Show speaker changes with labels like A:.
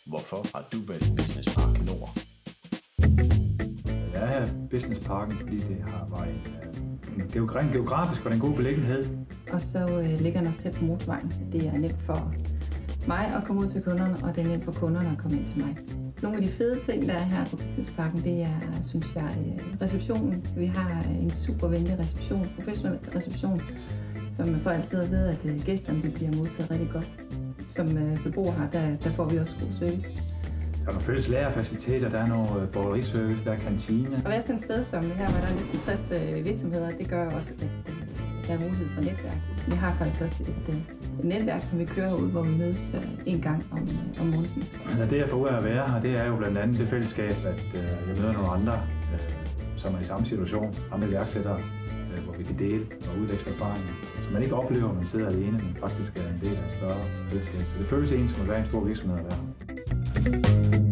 A: Hvorfor har du valgt Business Park Nord?
B: Jeg er Business Parken, fordi det var en geografisk og en god beliggenhed.
C: Og så ligger den også tæt på motorvejen. Det er nemt for mig at komme ud til kunderne, og det er nemt for kunderne at komme ind til mig. Nogle af de fede ting, der er her på Business Parken, det er, synes jeg, receptionen. Vi har en super venlig reception, professionel reception, som får altid at vide, at gæsterne de bliver modtaget rigtig godt. Som beboere her, der får vi også god service.
B: Der er nogle fælles lærerfaciliteter, der er noget borgeriservice, der er kantine.
C: Og være sådan et sted som her, hvor der er næsten 60 virksomheder, det gør også, at der er mulighed for netværk. Vi har faktisk også et netværk, som vi kører ud, hvor vi mødes en gang om måneden.
B: Ja, det jeg får ud af at være her, det er jo blandt andet det fællesskab, at jeg møder nogle andre, som er i samme situation, andre iværksættere, hvor vi kan dele og udveksle erfaringer. Så man ikke oplever, at man sidder alene, men faktisk er en del af et større fællesskab. Så det føles egentlig som at være en stor virksomhed at være.